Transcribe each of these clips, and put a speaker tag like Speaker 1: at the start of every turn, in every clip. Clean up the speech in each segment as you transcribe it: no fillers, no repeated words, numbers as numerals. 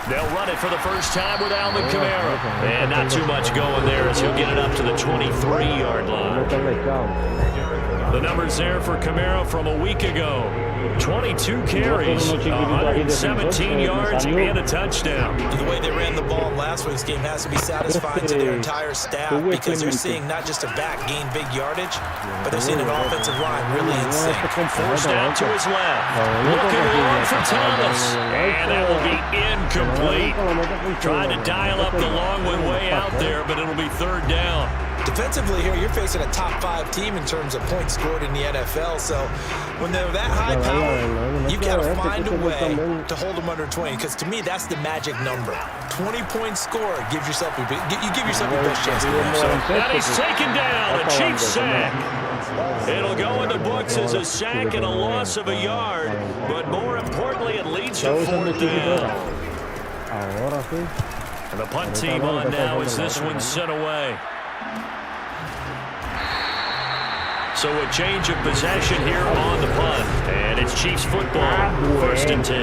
Speaker 1: They'll run it for the first time with Alvin Kamara. And not too much going there as he'll get it up to the 23-yard line. The numbers there for Kamara from a week ago. 22 carries, 117 yards, and a touchdown.
Speaker 2: The way they ran the ball in last week's game has to be satisfying to their entire staff because they're seeing not just a back gain big yardage, but they're seeing an offensive line really in sync.
Speaker 1: Forced out to his left. Looking long for Thomas. And that will be incomplete. Trying to dial up the long one way out there, but it'll be third down.
Speaker 2: Defensively here, you're facing a top-5 team in terms of points scored in the NFL. So when they're that high power, you've got to find a way to hold them under 20. Because to me, that's the magic number. 20-point score gives yourself your best chance to win. So,
Speaker 1: and he's taken down. A Chiefs sack. It'll go in the books as a sack and a loss of a yard. But more importantly, it leads to fourth down. And the punt team on now as this one's sent away. So a change of possession here on the punt. And it's Chiefs football, first and 10.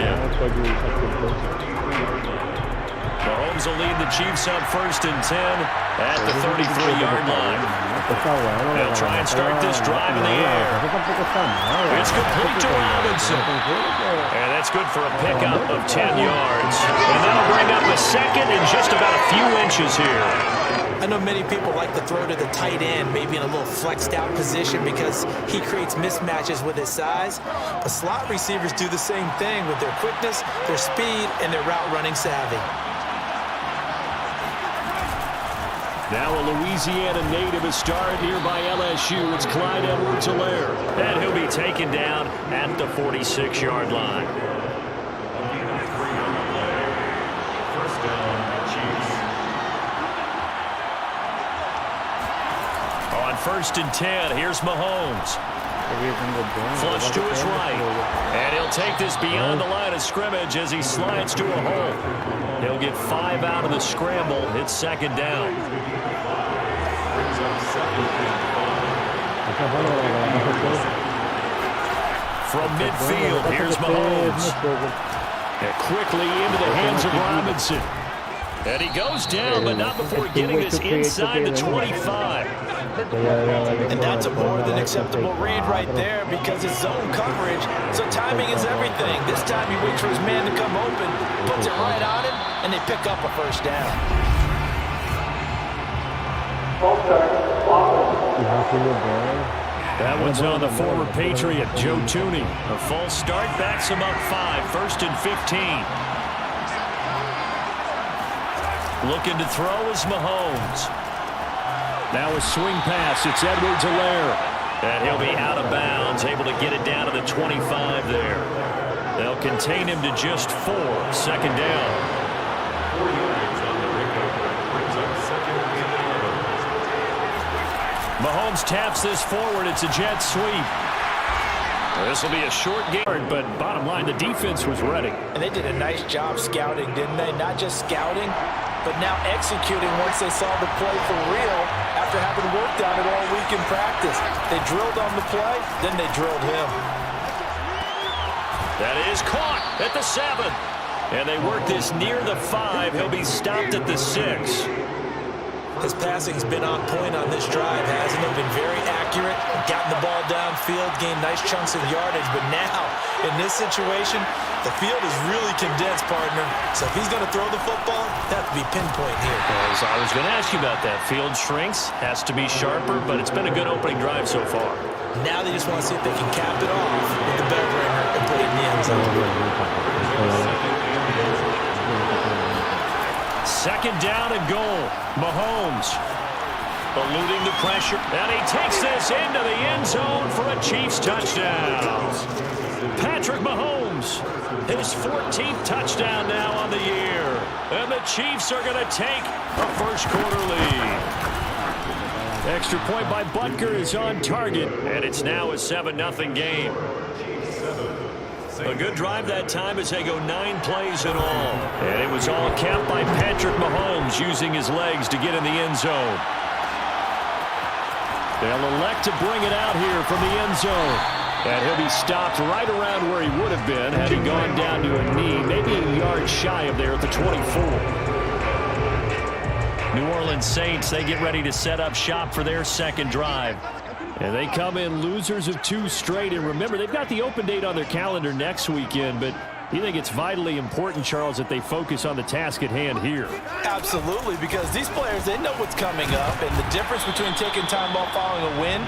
Speaker 1: Mahomes will lead the Chiefs up first and 10 at the 33-yard line. They'll try and start this drive in the air. It's complete to Robinson. And that's good for a pickup of 10 yards. And that'll bring up a second in just about a few inches here.
Speaker 2: I know many people like to throw to the tight end, maybe in a little flexed out position because he creates mismatches with his size. But slot receivers do the same thing with their quickness, their speed, and their route running savvy.
Speaker 1: Now a Louisiana native is starred here by LSU. It's Clyde Edwards-Helaire. And he'll be taken down at the 46-yard line. First down, Chiefs. On first and 10, here's Mahomes. Flush to his right. And he'll take this beyond the line of scrimmage as he slides to a hole. He'll get 5 out of the scramble. It's second down. From midfield, here's Mahomes. And quickly into the hands of Robinson. And he goes down, but not before getting this inside the 25.
Speaker 2: And that's a more than acceptable read right there because it's zone coverage, so timing is everything. This time he waits for his man to come open, puts it right on him, and they pick up a first down.
Speaker 1: That one's on the former Patriot, Joe Tooney. A false start backs him up 5, first and 15. Looking to throw is Mahomes. Now a swing pass. It's Edwards-Helaire. And he'll be out of bounds, able to get it down to the 25 there. They'll contain him to just 4, second down. Mahomes taps this forward. It's a jet sweep. This will be a short game, but bottom line, the defense was ready.
Speaker 2: And they did a nice job scouting, didn't they? Not just scouting, but now executing once they saw the play for real after having worked on it all week in practice. They drilled on the play, then they drilled him.
Speaker 1: That is caught at the 7. And they work this near the 5. He'll be stopped at the 6.
Speaker 2: His passing's been on point on this drive, hasn't it? Been very accurate, gotten the ball downfield, gained nice chunks of yardage. But now, in this situation, the field is really condensed, partner. So if he's going to throw the football, that has to be pinpoint here.
Speaker 1: As I was going to ask you about that. Field shrinks, has to be sharper, but it's been a good opening drive so far.
Speaker 2: Now they just want to see if they can cap it off with the bell ringer and put it in the end zone.
Speaker 1: Second down and goal. Mahomes eluding the pressure. And he takes this into the end zone for a Chiefs touchdown. Patrick Mahomes, his 14th touchdown now on the year. And the Chiefs are going to take a first-quarter lead. Extra point by Butker is on target, and it's now a 7-0 game. A good drive that time as they go 9 plays in all. And it was all capped by Patrick Mahomes using his legs to get in the end zone. They'll elect to bring it out here from the end zone. And he'll be stopped right around where he would have been had he gone down to a knee, maybe a yard shy of there at the 24. New Orleans Saints, they get ready to set up shop for their second drive. And they come in losers of 2 straight. And remember, they've got the open date on their calendar next weekend, but you think it's vitally important, Charles, that they focus on the task at hand here?
Speaker 2: Absolutely, because these players, they know what's coming up, and the difference between taking time off following a win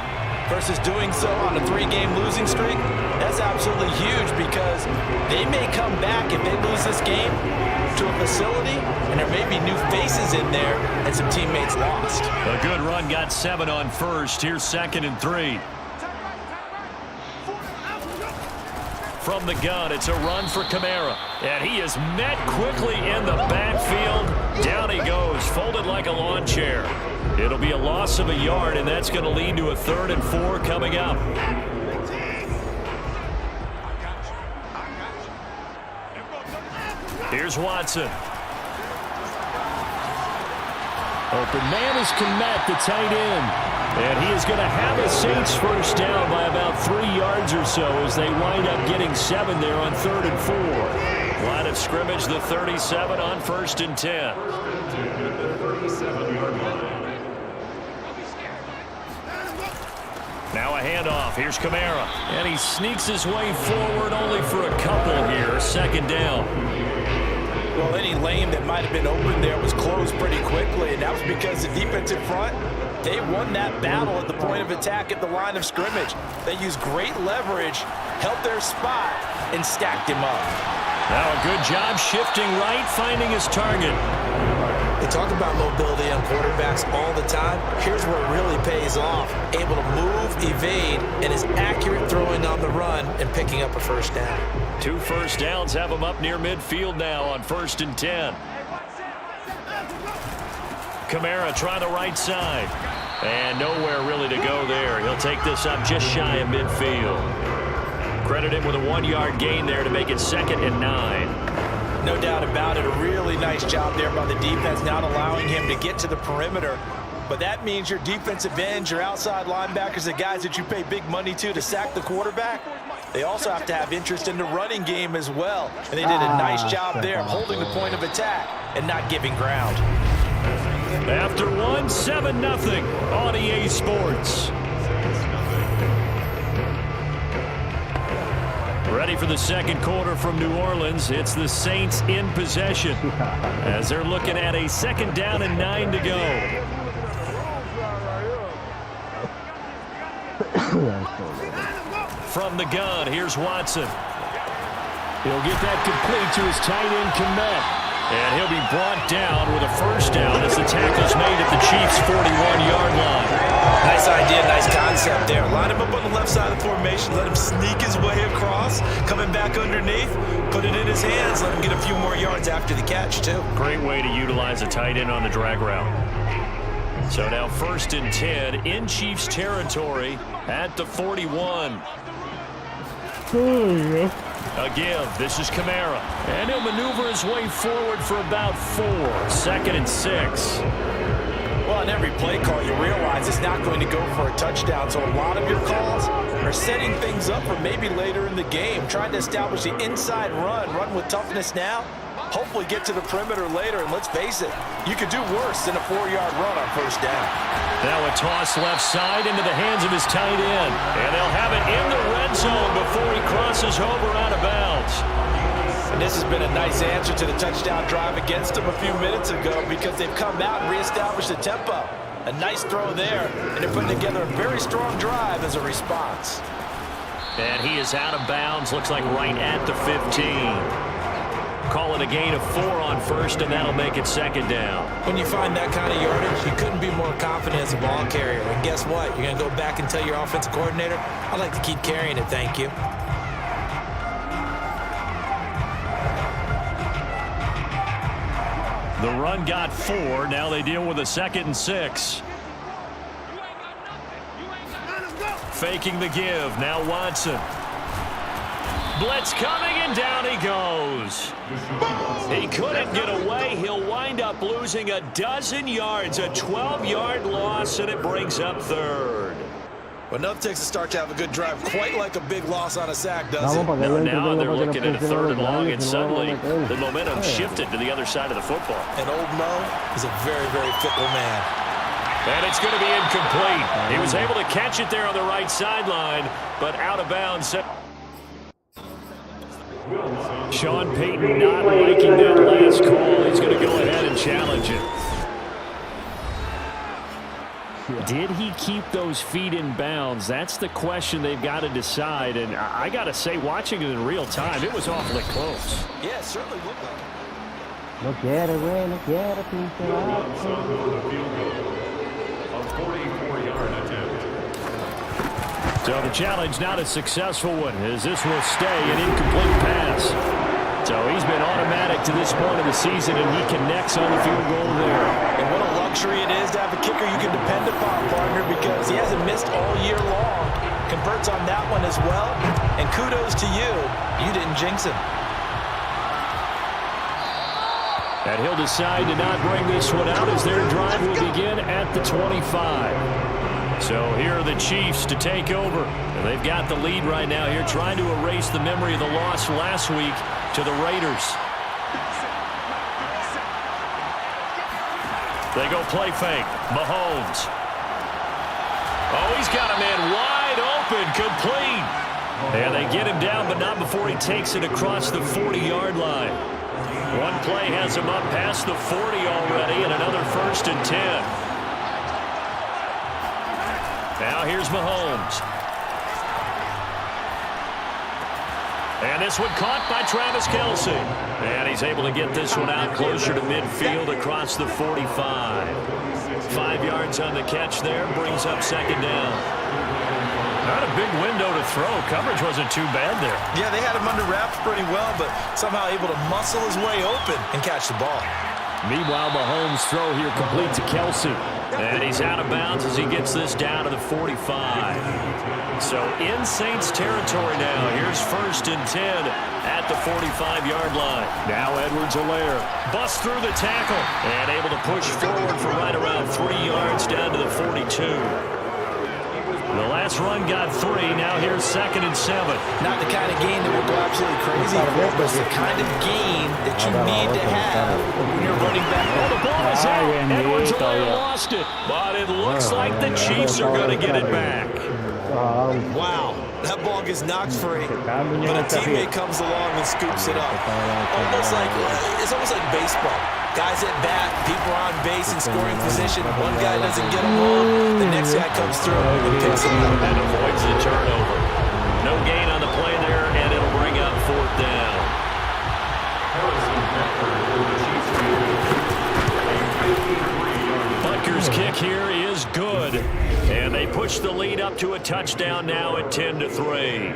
Speaker 2: versus doing so on a 3-game losing streak, that's absolutely huge because they may come back if they lose this game to a facility, and there may be new faces in there and some teammates lost.
Speaker 1: A good run, got 7 on first. Here's 2nd and 3. From the gun, it's a run for Kamara. And he is met quickly in the backfield. Down he goes, folded like a lawn chair. It'll be a loss of a yard, and that's going to lead to a 3rd and 4 coming up. Here's Watson. Open man is Kmet, the tight end. And he is going to have a Saints first down by about 3 yards or so as they wind up getting 7 there on 3rd and 4. Line of scrimmage, the 37 on 1st and 10. Now a handoff. Here's Kamara. And he sneaks his way forward only for a couple here. 2nd down.
Speaker 2: Well, any lane that might have been open there was closed pretty quickly, and that was because the defensive front, they won that battle at the point of attack at the line of scrimmage. They used great leverage, held their spot, and stacked him up.
Speaker 1: Now a good job shifting right, finding his target.
Speaker 2: They talk about mobility on quarterbacks all the time. Here's where it really pays off. Able to move, evade, and is accurate throwing on the run and picking up a first down.
Speaker 1: 2 first downs have him up near midfield now on 1st and 10. Kamara trying the right side. And nowhere really to go there. He'll take this up just shy of midfield. Credit him with a 1-yard gain there to make it 2nd and 9.
Speaker 2: No doubt about it. A really nice job there by the defense, not allowing him to get to the perimeter. But that means your defensive ends, your outside linebackers, the guys that you pay big money to sack the quarterback, they also have to have interest in the running game as well. And they did a nice job there of holding the point of attack and not giving ground.
Speaker 1: After 1, 7-0 on EA Sports. Ready for the 2nd quarter from New Orleans. It's the Saints in possession as they're looking at a 2nd down and 9 to go. From the gun, here's Watson. He'll get that complete to his tight end, Kmet. And he'll be brought down with a first down as the tackle's made at the Chiefs' 41-yard line.
Speaker 2: Nice idea, nice concept there. Line him up on the left side of the formation, let him sneak his way across, coming back underneath, put it in his hands, let him get a few more yards after the catch, too.
Speaker 1: Great way to utilize a tight end on the drag route. So now 1st and 10 in Chiefs territory at the 41. A give. This is Kamara. And he'll maneuver his way forward for about 4. 2nd and 6.
Speaker 2: Well, on every play call, you realize it's not going to go for a touchdown. So a lot of your calls are setting things up for maybe later in the game, trying to establish the inside run with toughness now, hopefully get to the perimeter later. And let's face it, you could do worse than a 4-yard run on first down.
Speaker 1: Now a toss left side into the hands of his tight end. And they'll have it in the red zone before he crosses over out of bounds.
Speaker 2: And this has been a nice answer to the touchdown drive against them a few minutes ago because they've come out and reestablished the tempo. A nice throw there, and they're putting together a very strong drive as a response.
Speaker 1: And he is out of bounds, looks like right at the 15. Call it a gain of 4 on first, and that'll make it second down.
Speaker 2: When you find that kind of yardage, you couldn't be more confident as a ball carrier. And guess what? You're going to go back and tell your offensive coordinator, I'd like to keep carrying it, thank you.
Speaker 1: The run got 4. Now they deal with a 2nd and 6. Faking the give. Now Watson. Blitz coming, and down he goes. He couldn't get away. He'll wind up losing a dozen yards. A 12-yard loss, and it brings up 3rd.
Speaker 2: Well, enough takes a start to have a good drive, quite like a big loss on a sack, does it?
Speaker 1: Now they're looking at a 3rd and long, and suddenly the momentum shifted to the other side of the football.
Speaker 2: And old Mo is a very, very fickle man.
Speaker 1: And it's going to be incomplete. He was able to catch it there on the right sideline, but out of bounds. Sean Payton not liking that last call. He's going to go ahead and challenge it. Did he keep those feet in bounds? That's the question they've got to decide. And I got to say, watching it in real time, it was awfully close.
Speaker 2: Yeah, it certainly looked like it.
Speaker 3: No quiere, güey, no quiere, pinche.
Speaker 1: So the challenge not a successful one, as this will stay an incomplete pass. So he's been automatic to this point of the season, and he connects on the field goal there.
Speaker 2: And what a luxury it is to have a kicker you can depend upon, partner, because he hasn't missed all year long. Converts on that one as well, and kudos to you. You didn't jinx him.
Speaker 1: And he'll decide to not bring this one out as their drive will begin at the 25. So here are the Chiefs to take over. And they've got the lead right now here, trying to erase the memory of the loss last week to the Raiders. They go play fake. Mahomes. Oh, he's got a man wide open, complete. And they get him down, but not before he takes it across the 40-yard line. One play has him up past the 40 already, and another 1st and 10. Now here's Mahomes. And this one caught by Travis Kelce. And he's able to get this one out closer to midfield across the 45. 5 yards on the catch there, brings up 2nd down. Not a big window to throw. Coverage wasn't too bad there.
Speaker 2: Yeah, they had him under wraps pretty well, but somehow able to muscle his way open and catch the ball.
Speaker 1: Meanwhile, Mahomes' throw here complete to Kelce. And he's out of bounds as he gets this down to the 45. So in Saints territory now. Here's 1st and 10 at the 45-yard line. Now Edwards-Helaire busts through the tackle and able to push forward for right around 3 yards down to the 42. The last run got 3. Now here's 2nd and 7.
Speaker 2: Not the kind of gain that will go absolutely crazy for, but it's the kind of gain that you need to have when you're running back.
Speaker 1: Oh, the ball is out. Edwards-Helaire lost it, but it looks like the Chiefs are going to get it back.
Speaker 2: Wow, that ball gets knocked free, but a teammate comes along and scoops it up. It's almost like baseball. Guys at bat, people are on base in scoring position. One guy doesn't get them all, the next guy comes through and picks it up.
Speaker 1: And avoids the turnover. No gain on the play there, and it'll bring up 4th down. Butker's kick here is good. And they push the lead up to a touchdown now at 10-3.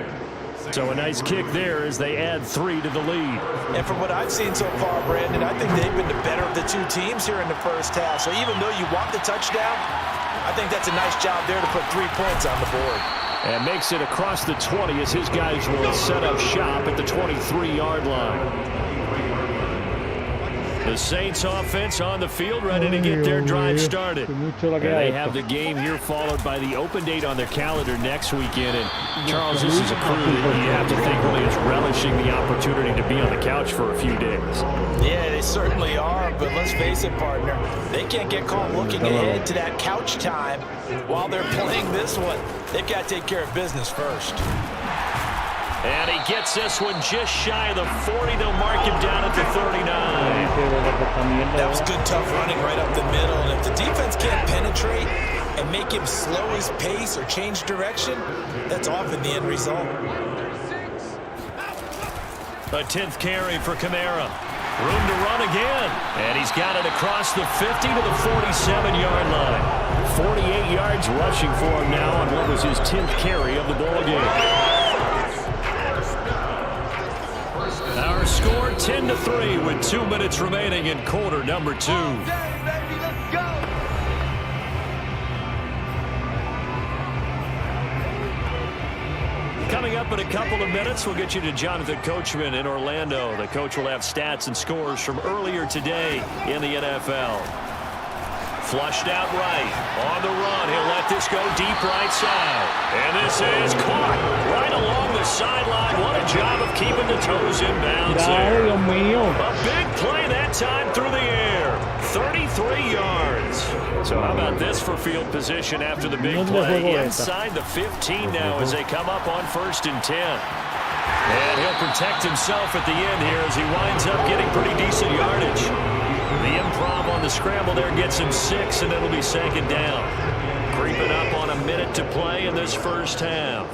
Speaker 1: So a nice kick there as they add 3 to the lead.
Speaker 2: And from what I've seen so far, Brandon, I think they've been the better of the 2 teams here in the first half. So even though you want the touchdown, I think that's a nice job there to put 3 points on the board.
Speaker 1: And makes it across the 20 as his guys will set up shop at the 23-yard line. The Saints offense on the field ready to get their drive started. And they have the game here followed by the open date on their calendar next weekend. And Charles, this is a crew that you have to think really is relishing the opportunity to be on the couch for a few days.
Speaker 2: Yeah, they certainly are, but let's face it, partner. They can't get caught looking ahead to that couch time while they're playing this one. They've got to take care of business first.
Speaker 1: And he gets this one just shy of the 40. They'll mark him down at the 39.
Speaker 2: That was good, tough running right up the middle. And if the defense can't penetrate and make him slow his pace or change direction, that's often the end result.
Speaker 1: A 10th carry for Kamara. Room to run again. And he's got it across the 50 to the 47-yard line. 48 yards rushing for him now on what was his 10th carry of the ball game. Our score 10-3 with 2 minutes remaining in quarter number 2. Coming up in a couple of minutes, we'll get you to Jonathan Coachman in Orlando. The coach will have stats and scores from earlier today in the NFL. Flushed out right. On the run. He'll let this go deep right side. And this is caught right along the sideline. What a job of keeping the toes in bounds there. A big play that time through the air. 33 yards. So how about this for field position after the big play? Inside the 15 now as they come up on 1st and 10. And he'll protect himself at the end here as he winds up getting pretty decent yardage. The improv on the scramble there gets him 6, and it'll be 2nd down. Creeping up on a minute to play in this first half.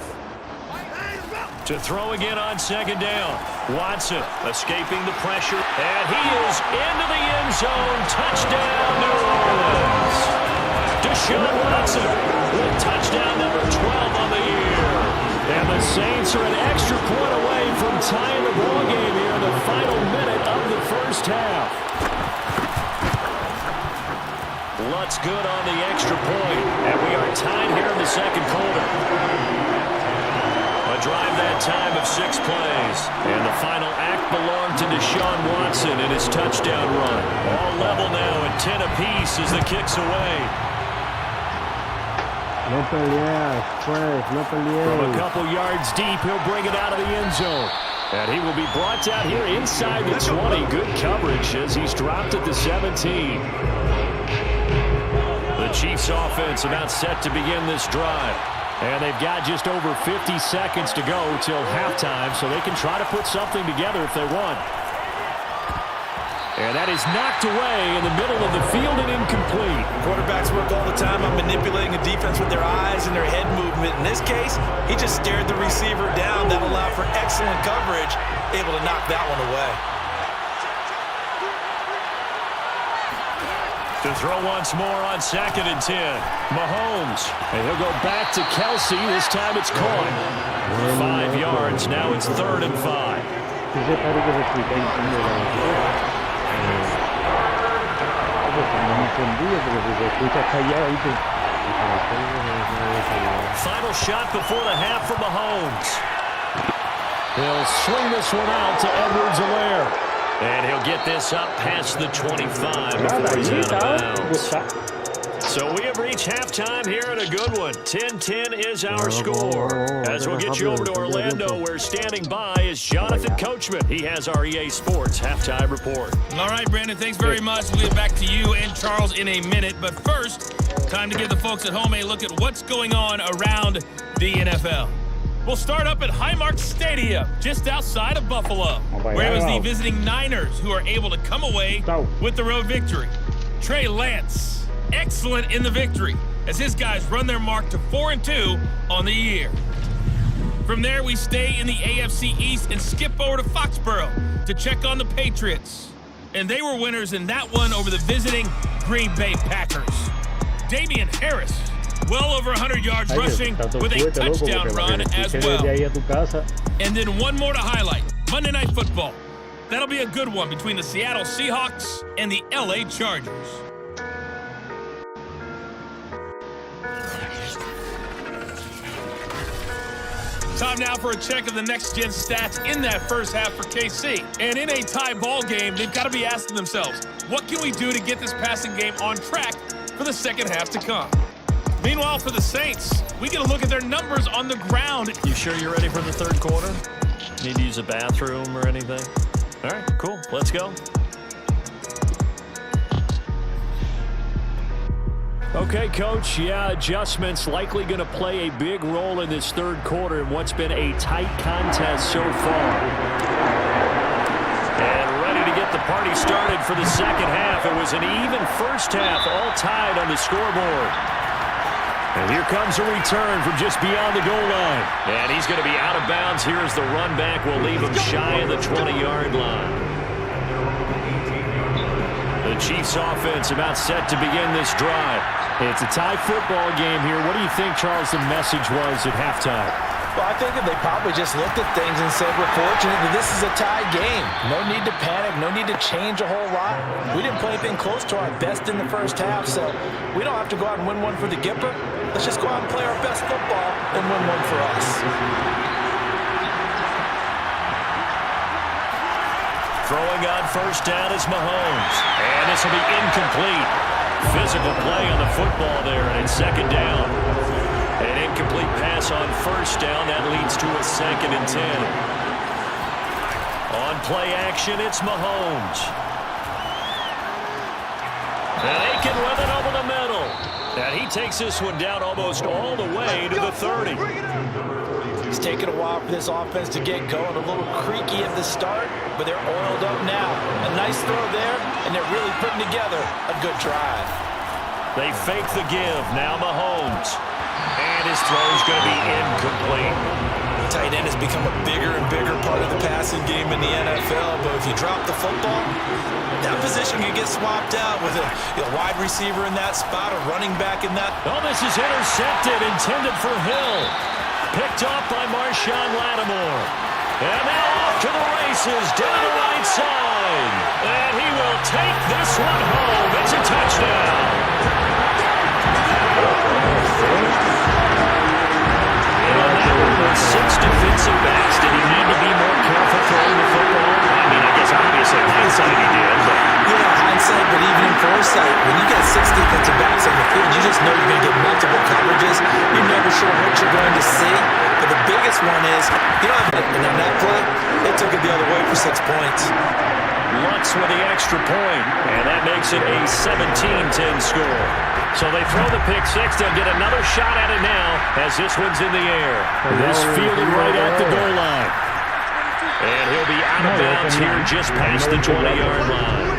Speaker 1: To throw again on 2nd down. Watson escaping the pressure, and he is into the end zone. Touchdown, New Orleans. Deshaun Watson with touchdown number 12 on the year. And the Saints are an extra point away from tying the ball game here in the final minute of the first half. Lutz good on the extra point, and we are tied here in the second quarter. A drive that time of 6 plays, and the final act belonged to Deshaun Watson in his touchdown run. All level now at 10 apiece as the kick's away.
Speaker 3: No peleas, pues, no peleas.
Speaker 1: From a couple yards deep, he'll bring it out of the end zone. And he will be brought down here inside the 20. Good coverage as he's dropped at the 17. The Chiefs offense about set to begin this drive. And they've got just over 50 seconds to go till halftime, so they can try to put something together if they want. And that is knocked away in the middle of the field and incomplete.
Speaker 2: Quarterbacks work all the time on manipulating a defense with their eyes and their head movement. In this case, he just stared the receiver down. That allowed for excellent coverage, able to knock that one away.
Speaker 1: To throw once more on 2nd and 10. Mahomes. And he'll go back to Kelsey. This time it's caught. 5 yards. Now it's 3rd and 5. Final shot before the half for Mahomes. He'll swing this one out to Edwards-Helaire. And he'll get this up past the 25 before he's out of bounds. So we have reached halftime here at a good one. 10-10 is our score. As we'll get you over to Orlando, where standing by is Jonathan Coachman. He has our EA Sports halftime report.
Speaker 4: All right, Brandon, thanks very much. We'll get back to you and Charles in a minute. But first, time to give the folks at home a look at what's going on around the NFL. We'll start up at Highmark Stadium, just outside of Buffalo, where it was the visiting Niners who are able to come away with the road victory. Trey Lance, excellent in the victory, as his guys run their mark to 4-2 on the year. From there, we stay in the AFC East and skip over to Foxborough to check on the Patriots. And they were winners in that one over the visiting Green Bay Packers. Damian Harris, well over 100 yards rushing with a touchdown run as well. And then one more to highlight, Monday Night Football. That'll be a good one between the Seattle Seahawks and the LA Chargers. Time now for a check of the next-gen stats in that first half for KC. And in a tie ball game, they've got to be asking themselves, what can we do to get this passing game on track for the second half to come? Meanwhile, for the Saints, we get a look at their numbers on the ground.
Speaker 1: You sure you're ready for the third quarter? Need to use a bathroom or anything? All right, cool. Let's go. Okay, Coach. Yeah, adjustments likely going to play a big role in this third quarter in what's been a tight contest so far. And ready to get the party started for the second half. It was an even first half, all tied on the scoreboard. And here comes a return from just beyond the goal line. And he's going to be out of bounds. Here's the run back. Will leave him shy of the 20-yard line. The Chiefs offense about set to begin this drive. It's a tie football game here. What do you think, Charles, the message was at halftime?
Speaker 2: Well, I think that they probably just looked at things and said, we're fortunate that this is a tie game. No need to panic. No need to change a whole lot. We didn't play anything close to our best in the first half, so we don't have to go out and win one for the Gipper. Let's just go out and play our best football and win one for us.
Speaker 1: Throwing on first down is Mahomes. And this will be incomplete. Physical play on the football there, and it's second down. An incomplete pass on first down. That leads to a 2nd and 10. On play action, it's Mahomes. And Aiken with it over the middle. And he takes this one down almost all the way to the 30.
Speaker 2: It's taken a while for this offense to get going. A little creaky at the start, but they're oiled up now. A nice throw there, and they're really putting together a good drive.
Speaker 1: They fake the give. Now Mahomes. And his throw is going to be incomplete.
Speaker 2: Tight end has become a bigger and bigger part of the passing game in the NFL, but if you drop the football, that position can get swapped out with a wide receiver in that spot, a running back in that.
Speaker 1: Oh, this is intercepted, intended for Hill. Picked up by Marshawn Lattimore. And now off to the races, down the right side. And he will take this one home. It's a touchdown. And that one with 6 defensive backs. Did he need to be more careful throwing the football? I mean, I guess obviously hindsight he did. But
Speaker 2: Hindsight, but even in foresight, when you got 6 defensive backs on the field, you just know you're going to get multiple coverages. You're never sure what you're going to see. But the biggest one is, and on that play, they took it the other way for 6 points.
Speaker 1: Lutz with the extra point, and that makes it a 17-10 score. So they throw the pick six. They'll get another shot at it now as this one's in the air. This fielded right at the goal line. And he'll be out of bounds here just past the 20-yard line.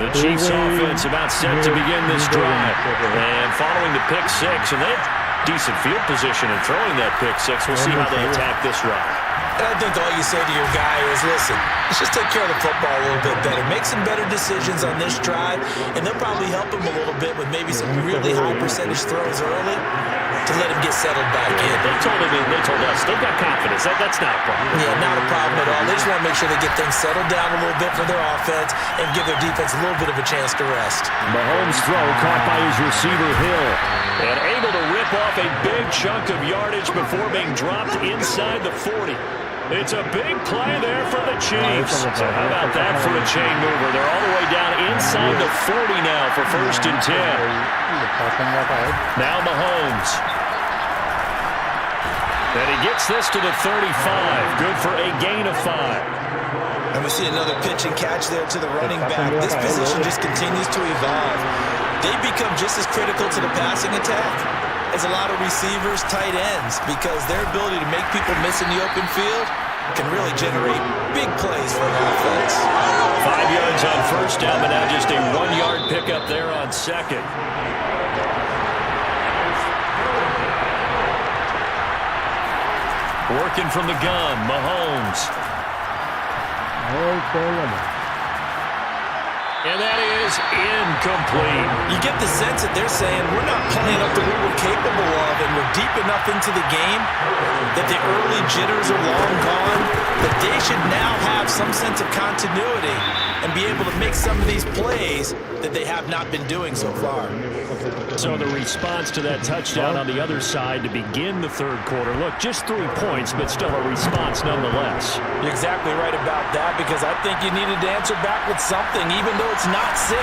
Speaker 1: The Chiefs offense about set to begin this drive. And following the pick six, and they have decent field position in throwing that pick six. We'll see how they attack this ride.
Speaker 2: I think all you say to your guy is, listen, let's just take care of the football a little bit better. Make some better decisions on this drive, and they'll probably help him a little bit with maybe some really high percentage throws early to let him get settled back in.
Speaker 1: They told us they've got confidence. That's not a problem.
Speaker 2: Yeah, not a problem at all. They just want to make sure they get things settled down a little bit for their offense and give their defense a little bit of a chance to rest.
Speaker 1: Mahomes' throw caught by his receiver, Hill, and able to rip off a big chunk of yardage before being dropped inside the 40. It's a big play there for the Chiefs. So how about that for a chain mover? They're all the way down inside the 40 now for 1st and 10. Now Mahomes. And he gets this to the 35. Good for a gain of 5.
Speaker 2: And we see another pitch and catch there to the running back. This position just continues to evolve. They become just as critical to the passing attack as a lot of receivers, tight ends, because their ability to make people miss in the open field can really generate big plays for an offense.
Speaker 1: 5 yards on first down, but now just a 1-yard pickup there on second. Working from the gun, Mahomes. And that is incomplete.
Speaker 2: You get the sense that they're saying we're not playing up to what we're capable of, and we're deep enough into the game that the early jitters are long gone, that they should now have some sense of continuity and be able to make some of these plays that they have not been doing so far.
Speaker 1: So the response to that touchdown on the other side to begin the third quarter. Look, just 3 points, but still a response nonetheless.
Speaker 2: You're exactly right about that, because I think you needed to answer back with something, even though it's not 6.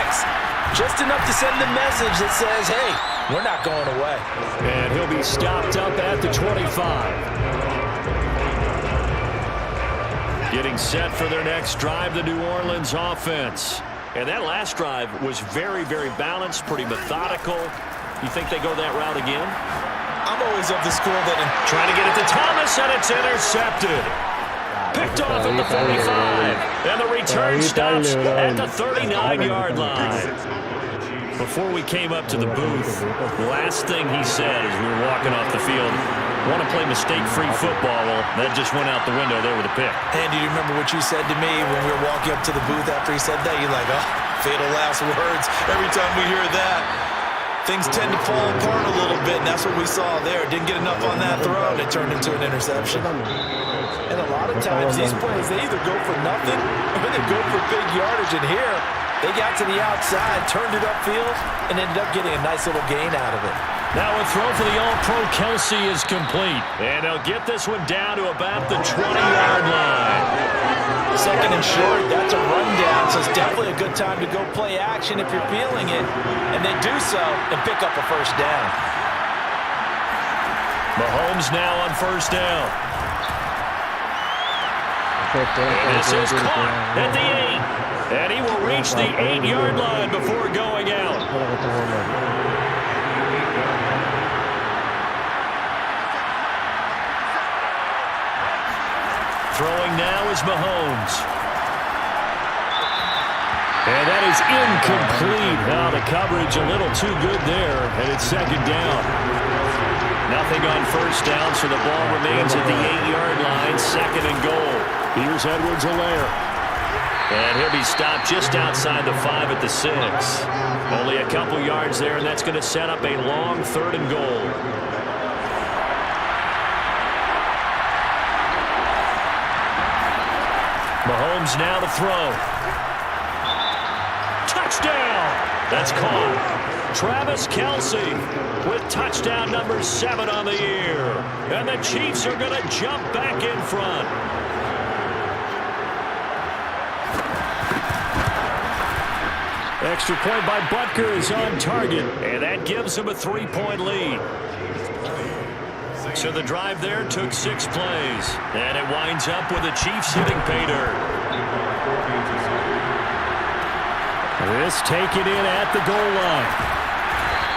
Speaker 2: Just enough to send the message that says, hey, we're not going away.
Speaker 1: And he'll be stopped up at the 25. Getting set for their next drive, the New Orleans offense. And that last drive was very, very balanced, pretty methodical. You think they go that route again?
Speaker 2: I'm always of the school that...
Speaker 1: Trying to get it to Thomas, and it's intercepted. Picked off at the 45. And the return stops at the 39-yard line. Before we came up to the booth, the last thing he said as we were walking off the field, want to play mistake-free football. Well, that just went out the window there with a pick.
Speaker 2: Andy, do you remember what you said to me when we were walking up to the booth after he said that? You're like, oh, fatal last words. Every time we hear that, things tend to fall apart a little bit, and that's what we saw there. Didn't get enough on that throw, and it turned into an interception. And a lot of times, these plays, they either go for nothing or they go for big yardage. And here, they got to the outside, turned it upfield, and ended up getting a nice little gain out of it.
Speaker 1: Now a throw for the All-Pro Kelsey is complete. And they'll get this one down to about the 20-yard line.
Speaker 2: Second and short, that's a rundown, so it's definitely a good time to go play action if you're feeling it. And they do so and pick up a first down.
Speaker 1: Mahomes now on first down. And this is caught at the 8. And he will reach the 8-yard line before going out. Throwing now is Mahomes. And that is incomplete. Now the coverage a little too good there, and it's second down. Nothing on first down, so the ball remains at the 8-yard line, second and goal. Here's Edwards-Helaire. And he'll be stopped just outside the 5 at the 6. Only a couple yards there, and that's going to set up a long third and goal. Mahomes now to throw. Touchdown! That's caught. Travis Kelce with touchdown number 7 on the year. And the Chiefs are going to jump back in front. Extra point by Butker is on target, and that gives him a 3-point lead. So the drive there took 6 plays, and it winds up with the Chiefs hitting pay dirt. This taken in at the goal line.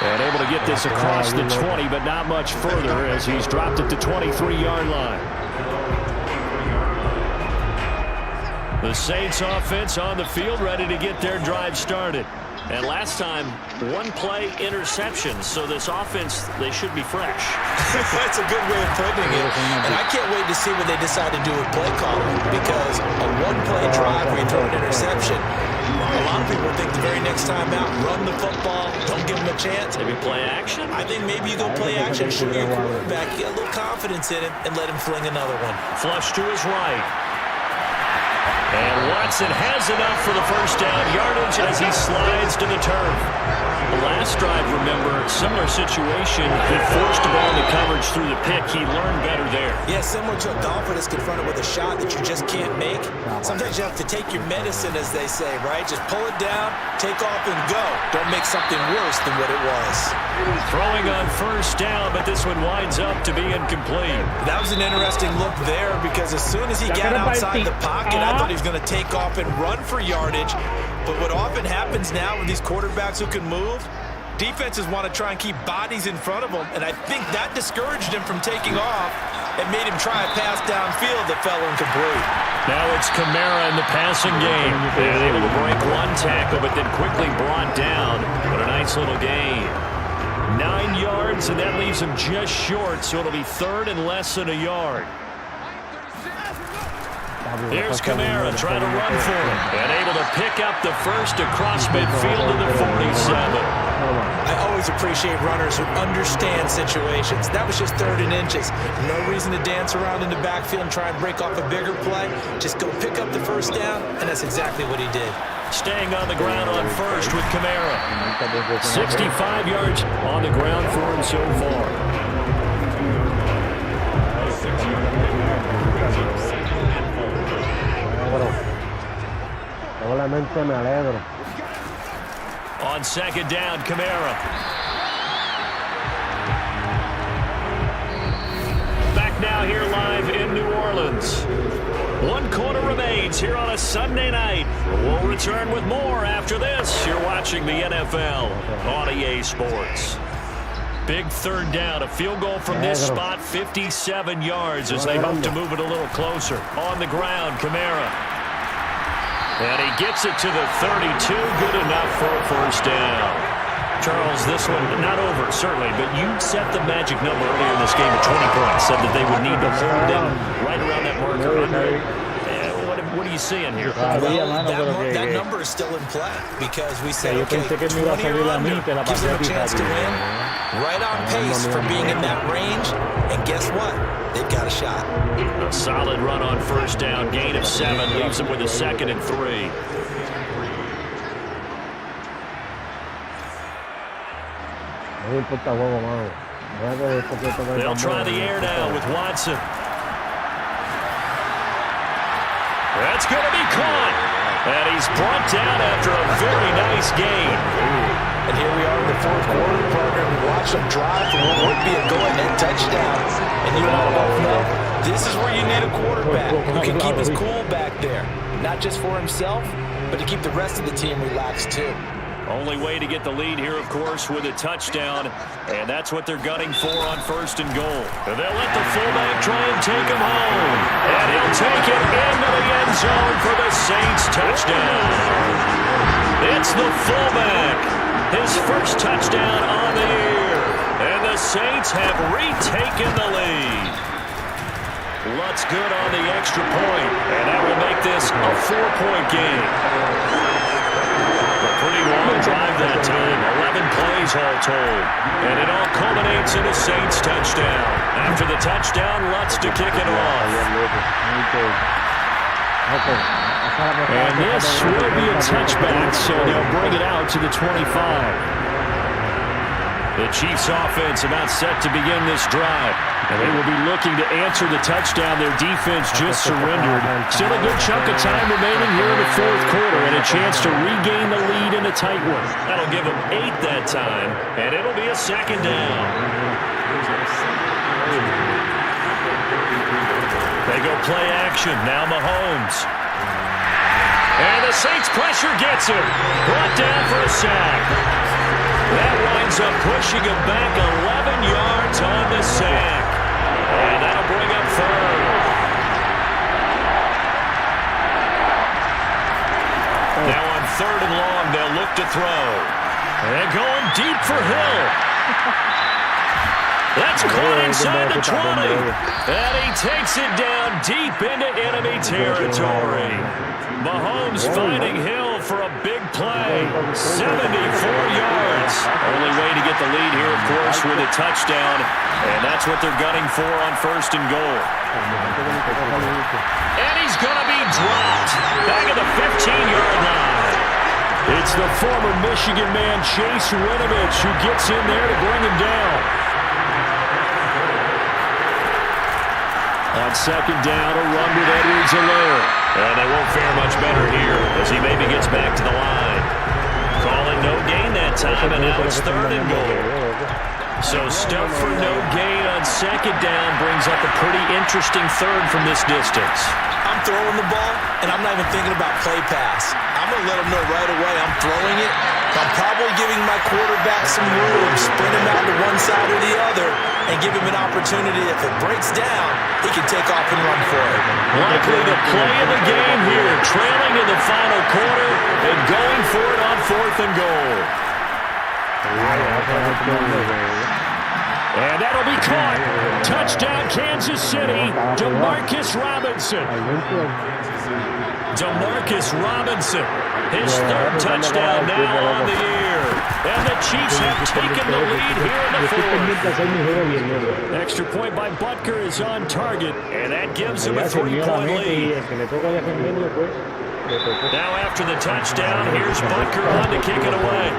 Speaker 1: And able to get this across the 20, but not much further as he's dropped at the 23-yard line. The Saints offense on the field ready to get their drive started. And last time, 1-play interception. So this offense, they should be fresh.
Speaker 2: That's a good way of putting it. And I can't wait to see what they decide to do with play calling, because a 1-play drive where you throw an interception, a lot of people think the very next time out, run the football, don't give them a chance.
Speaker 1: Maybe play action?
Speaker 2: I think maybe you go play action, shoot your quarterback, get a little confidence in it, and let him fling another one.
Speaker 1: Flush to his right. And Watson has enough for the first down yardage as he slides to the turf. The last drive, remember, similar situation. He forced the ball into coverage through the pick. He learned better there.
Speaker 2: Yeah, similar to a golfer that's confronted with a shot that you just can't make. Sometimes you have to take your medicine, as they say, right? Just pull it down, take off, and go. Don't make something worse than what it was.
Speaker 1: Throwing on first down, but this one winds up to be incomplete.
Speaker 2: That was an interesting look there, because as soon as he got outside the pocket, I thought he was going to take off and run for yardage. But what often happens now with these quarterbacks who can move, defenses want to try and keep bodies in front of them, and I think that discouraged him from taking off and made him try a pass downfield that fell incomplete.
Speaker 1: Now it's Kamara in the passing game. And able to break one tackle, but then quickly brought down. But a nice little gain. 9 yards, and that leaves him just short, so it'll be third and less than a yard. Here's Kamara trying to run for him. And able to pick up the first across midfield to the 47.
Speaker 2: I always appreciate runners who understand situations. That was just 3rd and inches. No reason to dance around in the backfield and try and break off a bigger play. Just go pick up the first down, and that's exactly what he did.
Speaker 1: Staying on the ground on first with Kamara. 65 yards on the ground for him so far.
Speaker 3: Solamente me alegro.
Speaker 1: On 2nd down, Kamara. Back now here live in New Orleans. 1 quarter remains here on a Sunday night. We'll return with more after this. You're watching the NFL on EA Sports. Big 3rd down, a field goal from this spot, 57 yards as they hope to move it a little closer. On the ground, Kamara. And he gets it to the 32, good enough for a first down. Charles, this one, not over, certainly, but you set the magic number earlier in this game at 20 points, said that they would need to hold them right around that marker. What are you seeing here?
Speaker 2: Well, that number is still in play because we said, okay, 20 or under gives them a chance to win. Right on pace for being in that range. And guess what? They've got a shot.
Speaker 1: A solid run on first down. Gain of 7 leaves them with a 2nd and 3. They'll try the air now with Watson. That's going to be caught. And he's brought down after a very nice gain.
Speaker 2: And here we are in the 4th quarter, partner. We watch them drive for what would be a go-ahead touchdown. And you and I both know this is where you need a quarterback who can keep his cool back there. Not just for himself, but to keep the rest of the team relaxed too.
Speaker 1: Only way to get the lead here, of course, with a touchdown. And that's what they're gunning for on 1st and goal. And they'll let the fullback try and take him home. And he'll take it into the end zone for the Saints touchdown. It's the fullback. His first touchdown on the year. And the Saints have retaken the lead. Lutz good on the extra point. And that will make this a 4-point game. A pretty long drive that time. 11 plays all told. And it all culminates in a Saints touchdown. After the touchdown, Lutz to kick it off. And this will be a touchback, so they'll bring it out to the 25. The Chiefs offense about set to begin this drive. And they will be looking to answer the touchdown their defense just surrendered. Still a good chunk of time remaining here in the 4th quarter and a chance to regain the lead in a tight one. That'll give them 8 that time, and it'll be a 2nd down. They go play action. Now Mahomes. And the Saints pressure gets him. Brought down for a sack. That winds up pushing him back 11 yards on the sack. And that'll bring up 3rd. Now on 3rd and long, they'll look to throw. And going deep for Hill. That's caught inside the 20. And he takes it down deep into enemy territory. Mahomes finding Hill for a big play. 74 yards. Only way to get the lead here, of course, with a touchdown. And that's what they're gunning for on 1st and goal. And he's going to be dropped. Back at the 15-yard line. It's the former Michigan man, Chase Winovich, who gets in there to bring him down. On 2nd down, a run with Edwards-Helaire. And they won't fare much better here as he maybe gets back to the line. Calling no gain that time, and now it's 3rd and goal. So stuff for no gain on 2nd down brings up a pretty interesting 3rd from this distance.
Speaker 2: I'm throwing the ball, and I'm not even thinking about play pass. I'm going to let him know right away I'm throwing it. I'm probably giving my quarterback some room, sprint him out to one side or the other, and give him an opportunity. If it breaks down, he can take off and run for it.
Speaker 1: Likely the play of the game here, trailing in the final quarter and going for it on 4th and goal. And that'll be caught. Touchdown, Kansas City. Demarcus Robinson. Demarcus Robinson. His third touchdown now on the year. And the Chiefs have taken the lead here in the fourth. Extra point by Butker is on target. And that gives him a 3-point lead. Now after the touchdown, here's Butker on to kick it away.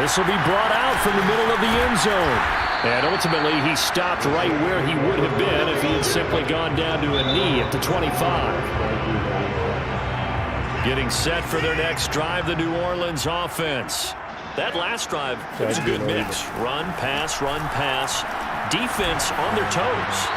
Speaker 1: This will be brought out from the middle of the end zone. And ultimately, he stopped right where he would have been if he had simply gone down to a knee at the 25. Getting set for their next drive, the New Orleans offense. That last drive, it was a good mix. Run, pass, defense on their toes.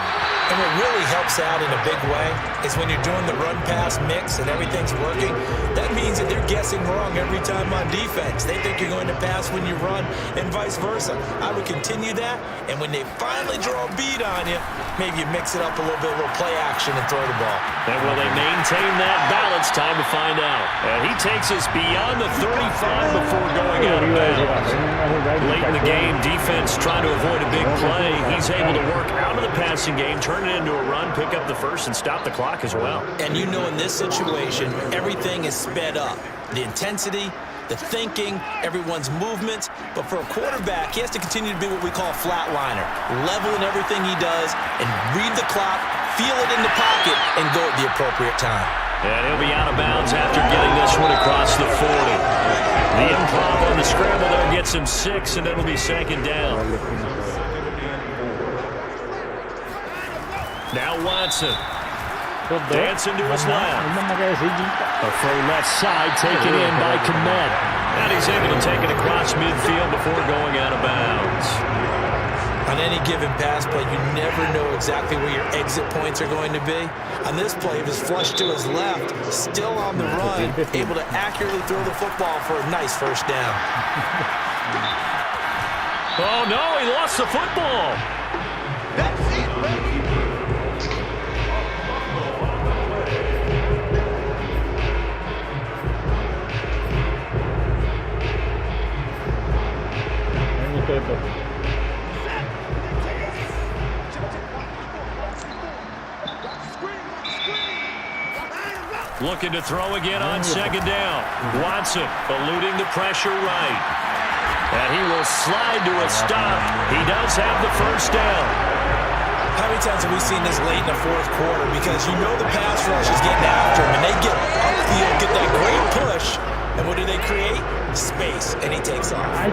Speaker 2: And what really helps out in a big way is when you're doing the run-pass mix and everything's working, that means that they're guessing wrong every time on defense. They think you're going to pass when you run and vice versa. I would continue that, and when they finally draw a bead on you, maybe you mix it up a little bit, a little play action and throw the ball.
Speaker 1: And will they maintain that balance? Time to find out. And he takes us beyond the 35 before going out of bounds. Late in the game, defense trying to avoid a big play. He's able to work out of the passing game, turn it into a run, pick up the first, and stop the clock as well.
Speaker 2: And you know in this situation, everything is sped up. The intensity, the thinking, everyone's movements. But for a quarterback, he has to continue to be what we call a flatliner. Level in everything he does and read the clock, feel it in the pocket, and go at the appropriate time.
Speaker 1: And he'll be out of bounds after getting this one across the 40. The improv on the scramble there gets him 6, and it'll be second down. Now Watson. Dancing to his left. A throw left side taken in by Kmet. And he's able to take it across midfield before going out of bounds.
Speaker 2: On any given pass play, you never know exactly where your exit points are going to be. On this play, it was flushed to his left, still on the run, able to accurately throw the football for a nice first down.
Speaker 1: Oh, no, he lost the football.
Speaker 5: That's it, baby.
Speaker 1: Looking to throw again on second down. Watson eluding the pressure right. And he will slide to a stop. He does have the first down.
Speaker 2: How many times have we seen this late in the fourth quarter? Because you know the pass rush is getting after him, and they get upfield, get that great push. And what do they create? Space, and he takes off.
Speaker 1: On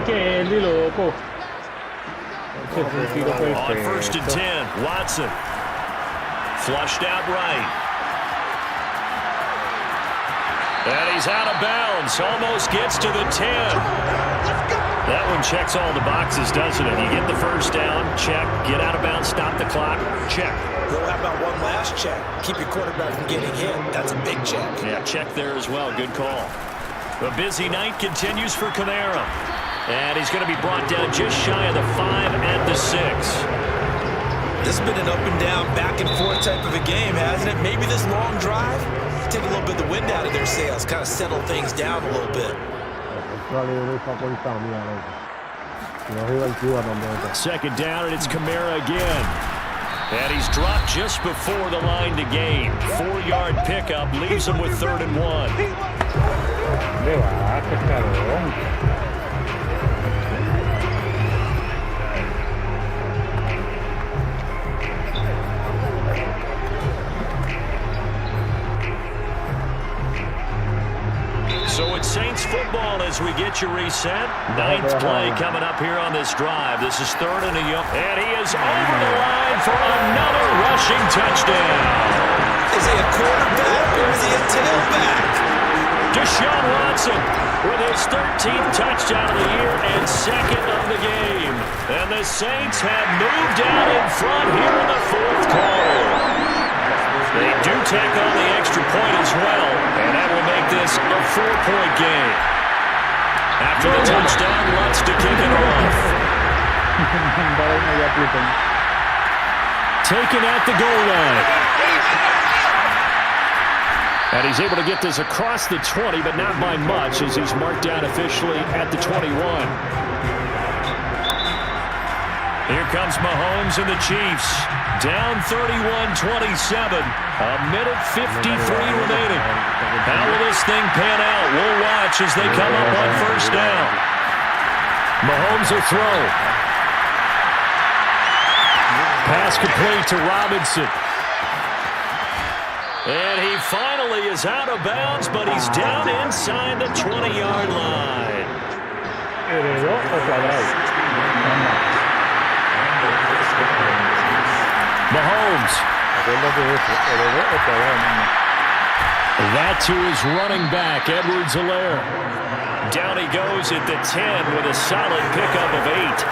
Speaker 1: first and 10, Watson. Flushed out right. And he's out of bounds. Almost gets to the 10. That one checks all the boxes, doesn't it? You get the first down, check. Get out of bounds, stop the clock, check.
Speaker 2: Well, how about one last check? Keep your quarterback from getting hit. That's a big check.
Speaker 1: Yeah, check there as well. Good call. A busy night continues for Kamara. And he's going to be brought down just shy of the 5 at the 6.
Speaker 2: This has been an up and down, back and forth type of a game, hasn't it? Maybe this long drive, take a little bit of the wind out of their sails, kind of settle things down a little bit.
Speaker 1: Second down, and it's Kamara again. And he's dropped just before the line to gain. 4-yard pickup leaves him with 3rd and 1. So it's Saints football as we get you reset. 9th play coming up here on this drive. This is 3rd and a yoke. And he is over the line for another rushing touchdown.
Speaker 2: Is he a quarterback or is he a tailback?
Speaker 1: Deshaun Watson with his 13th touchdown of the year and 2nd of the game. And the Saints have moved out in front here in the 4th quarter. They do take on the extra point as well, and that will make this a 4-point game. After the touchdown, Lutz to kick it off. Taken at the goal line. And he's able to get this across the 20, but not by much as he's marked down officially at the 21. Here comes Mahomes and the Chiefs. Down 31-27. A minute 53 remaining. How will this thing pan out? We'll watch as they come up on first down. Mahomes will throw. Pass complete to Robinson. And he finally is out of bounds, but he's down inside the 20-yard line. Mahomes. That to his running back, Edwards-Helaire. Down he goes at the 10 with a solid pickup of 8.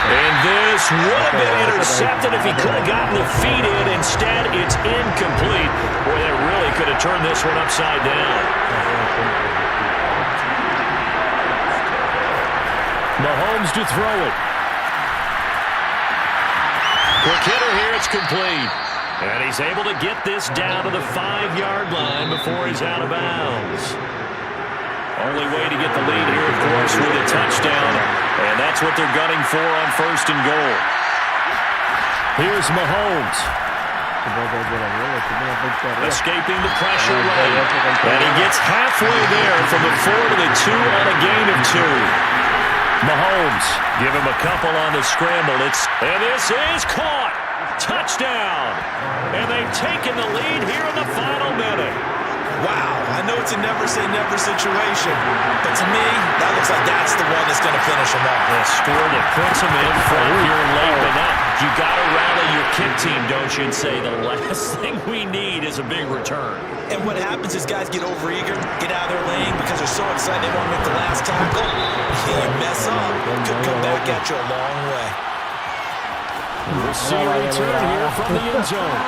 Speaker 1: And this would have been intercepted if he could have gotten the feet in. Instead, it's incomplete. Boy, that really could have turned this one upside down. Mahomes to throw it. Quick hitter here, it's complete. And he's able to get this down to the 5-yard line before he's out of bounds. Only way to get the lead here, of course, with a touchdown. And that's what they're gunning for on first and goal. Here's Mahomes. Escaping the pressure right. And he gets halfway there from the 4 to the 2 on a gain of 2. Mahomes, give him a couple on the scramble. And this is caught. Touchdown. And they've taken the lead here in the final minute.
Speaker 2: Wow, I know it's a never-say-never situation, but to me, that looks like that's the one that's going to finish him off.
Speaker 1: A score that puts him in front here late, but now you got to rally your kick team, don't you, and say the last thing we need is a big return.
Speaker 2: And what happens is guys get overeager, get out of their lane because they're so excited they want to make the last tackle. You mess up, could come back at you a long way.
Speaker 1: Receiver return here from the end zone.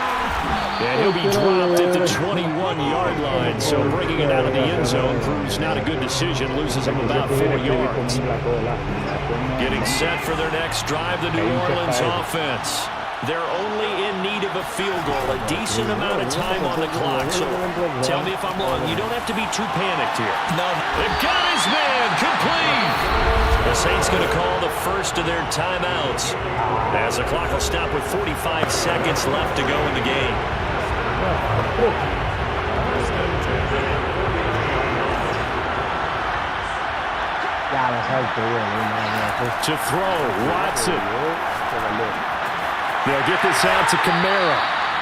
Speaker 1: And he'll be dropped at the 21-yard line, so bringing it out of the end zone proves not a good decision, loses him about 4 yards. Getting set for their next drive, the New Orleans offense. They're only in need of a field goal, a decent amount of time on the clock, so tell me if I'm wrong. You don't have to be too panicked here.
Speaker 2: No.
Speaker 1: They've got his man, complete. The Saints going to call the first of their timeouts as the clock will stop with 45 seconds left to go in the game. To throw, Watson. They'll get this out to Kamara.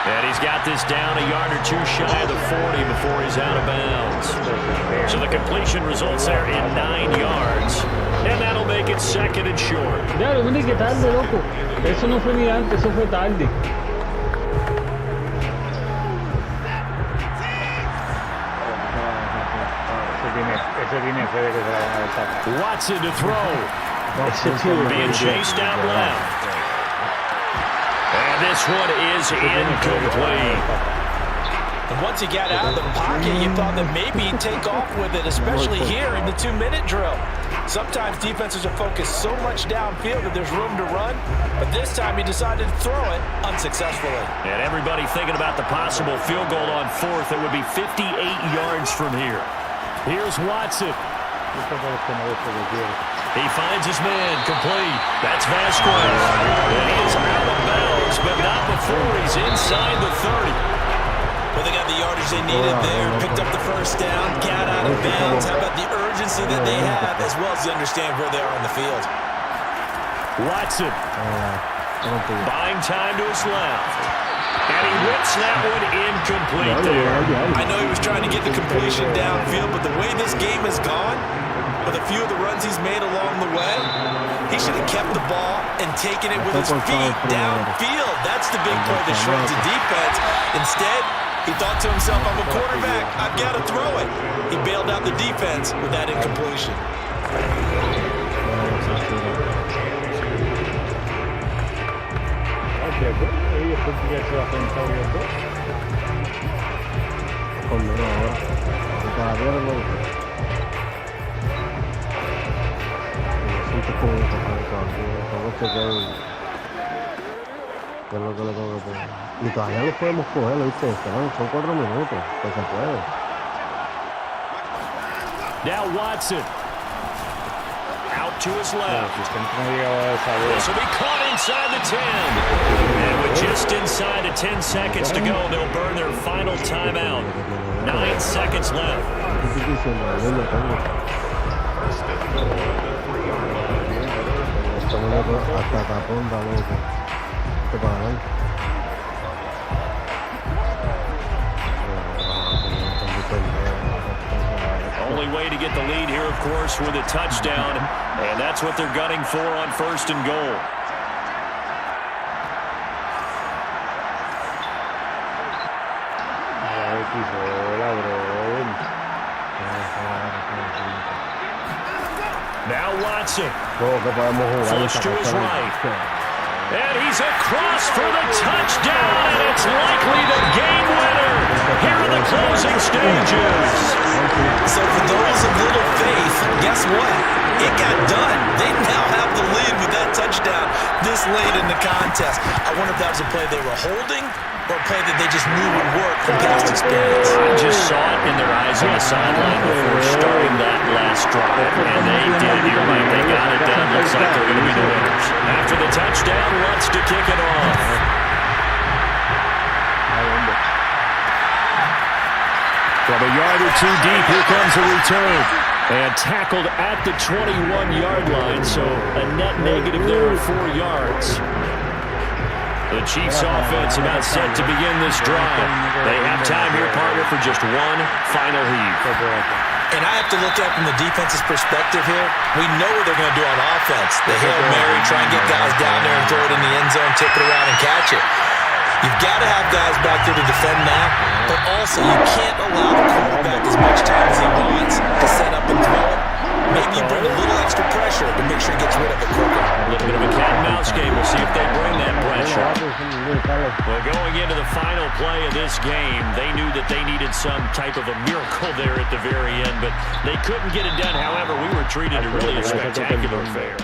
Speaker 1: And he's got this down a yard or 2 shy of the 40 before he's out of bounds. So the completion results there in 9 yards. And that'll make it second and short.
Speaker 3: Ya, lo que tarde, loco. Eso no fue ni antes, eso fue tarde.
Speaker 1: Watson to throw. Being chased out left. And this one is incomplete.
Speaker 2: And once he got out of the pocket, you thought that maybe he'd take off with it, especially here in the 2-minute drill. Sometimes defenses are focused so much downfield that there's room to run, but this time he decided to throw it unsuccessfully.
Speaker 1: And everybody thinking about the possible field goal on 4th. It would be 58 yards from here. Here's Watson. He finds his man, complete. That's Vasquez. And he is out of bounds, but not before he's inside the 30.
Speaker 2: Well, they got the yardage they needed there, picked up the first down, got out of bounds. How about the urgency that they have, as well as they understand where they are on the field?
Speaker 1: Watson. Buying time to his left. And he whips that one incomplete there.
Speaker 2: I know he was trying to get the completion downfield, but the way this game has gone, with a few of the runs he's made along the way, he should have kept the ball and taken it with his feet downfield. That's the big play that shreds the defense. Instead, he thought to himself, I'm a quarterback, I've got to throw it. He bailed out the defense with that incompletion.
Speaker 3: ¿Qué es lo que le tengo que poner?
Speaker 6: Y todavía los podemos coger, ¿viste? Son 4 minutos, pues se puede.
Speaker 1: Now Watson. Out to his left. This will be caught inside the 10. And with just inside of 10 seconds to go, they'll burn their final timeout. 9 seconds left.
Speaker 6: Hasta tapón da loco. Para adelante.
Speaker 1: Only way to get the lead here, of course, with a touchdown. And that's what they're gunning for on 1st and goal. Now Watson. Flush to his right. And he's across for the touchdown, and it's likely the game winner here in the closing stages.
Speaker 2: So for those of little faith, guess what? It got done. They now have the lead with that touchdown this late in the contest. I wonder if that was a play they were holding or a play that they just knew would work from past experience.
Speaker 1: I just saw it in their eyes on the sideline before starting that last drive, and they did. You're right, they got it done. Looks like they're going to be the winners. After the touchdown, wants to kick it off. From a yard or two deep, here comes a return. And tackled at the 21-yard line, so a net negative there of 4 yards. The Chiefs offense about set to begin this drive. They have time here, partner, for just one final heave.
Speaker 2: And I have to look at it from the defense's perspective here. We know what they're going to do on offense. The Hail Mary, try and get guys down there and throw it in the end zone, tip it around and catch it. You've got to have guys back there to defend that, but also you can't allow the quarterback as much time as he wants to set up and throw it. Maybe you bring a little extra pressure to make sure he gets rid of it quicker.
Speaker 1: A little bit of a cat and mouse game. We'll see if they bring that pressure. Well, going into the final play of this game, they knew that they needed some type of a miracle there at the very end, but they couldn't get it done. However, we were treated to really a spectacular affair.